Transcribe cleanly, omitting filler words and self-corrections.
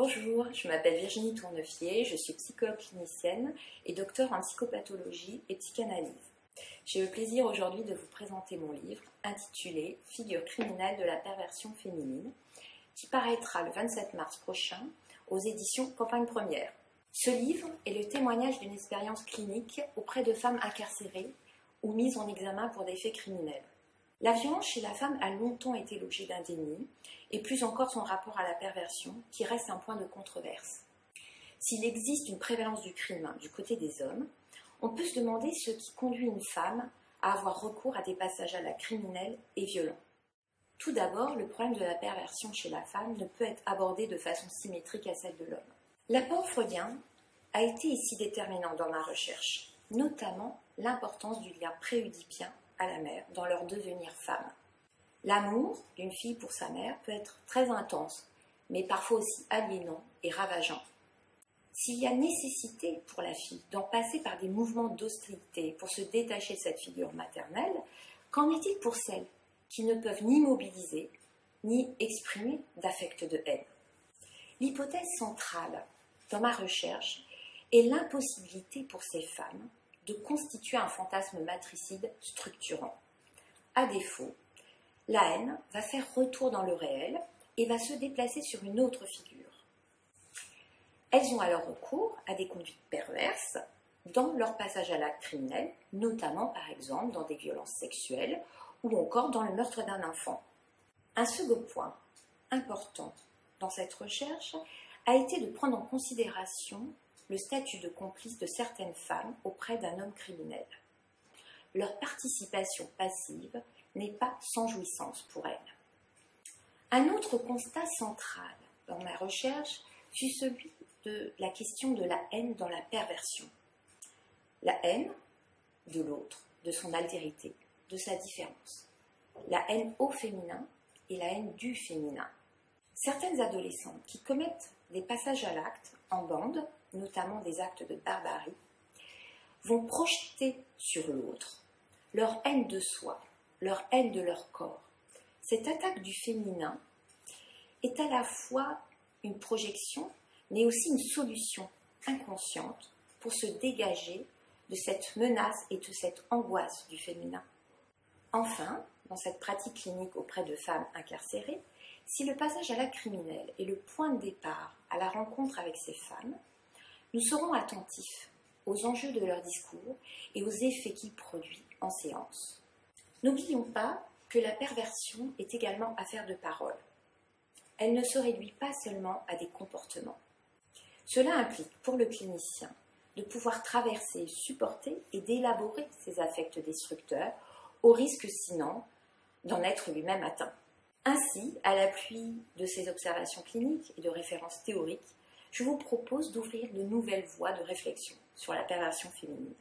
Bonjour, je m'appelle Virginie Tournefier, je suis psychologue clinicienne et docteure en psychopathologie et psychanalyse. J'ai le plaisir aujourd'hui de vous présenter mon livre intitulé « Figure criminelle de la perversion féminine » qui paraîtra le 27 mars prochain aux éditions Campagne Première. Ce livre est le témoignage d'une expérience clinique auprès de femmes incarcérées ou mises en examen pour des faits criminels. La violence chez la femme a longtemps été l'objet d'un déni, et plus encore son rapport à la perversion, qui reste un point de controverse. S'il existe une prévalence du crime du côté des hommes, on peut se demander ce qui conduit une femme à avoir recours à des passages à l'acte criminel et violents. Tout d'abord, le problème de la perversion chez la femme ne peut être abordé de façon symétrique à celle de l'homme. L'apport freudien a été ici déterminant dans ma recherche, notamment l'importance du lien préoedipien à la mère dans leur devenir femme. L'amour d'une fille pour sa mère peut être très intense, mais parfois aussi aliénant et ravageant. S'il y a nécessité pour la fille d'en passer par des mouvements d'hostilité pour se détacher de cette figure maternelle, qu'en est-il pour celles qui ne peuvent ni mobiliser, ni exprimer d'affect de haine? L'hypothèse centrale dans ma recherche est l'impossibilité pour ces femmes de constituer un fantasme matricide structurant. À défaut, la haine va faire retour dans le réel et va se déplacer sur une autre figure. Elles ont alors recours à des conduites perverses dans leur passage à l'acte criminel, notamment par exemple dans des violences sexuelles ou encore dans le meurtre d'un enfant. Un second point important dans cette recherche a été de prendre en considération le statut de complice de certaines femmes auprès d'un homme criminel. Leur participation passive n'est pas sans jouissance pour elles. Un autre constat central dans ma recherche fut celui de la question de la haine dans la perversion. La haine de l'autre, de son altérité, de sa différence. La haine au féminin et la haine du féminin. Certaines adolescentes qui commettent des passages à l'acte en bande, notamment des actes de barbarie, vont projeter sur l'autre leur haine de soi, leur haine de leur corps. Cette attaque du féminin est à la fois une projection, mais aussi une solution inconsciente pour se dégager de cette menace et de cette angoisse du féminin. Enfin, dans cette pratique clinique auprès de femmes incarcérées, si le passage à l'acte criminel est le point de départ à la rencontre avec ces femmes, nous serons attentifs aux enjeux de leur discours et aux effets qu'ils produisent en séance. N'oublions pas que la perversion est également affaire de parole. Elle ne se réduit pas seulement à des comportements. Cela implique pour le clinicien de pouvoir traverser, supporter et d'élaborer ces affects destructeurs, au risque sinon d'en être lui-même atteint. Ainsi, à l'appui de ces observations cliniques et de références théoriques, je vous propose d'ouvrir de nouvelles voies de réflexion sur la perversion féminine.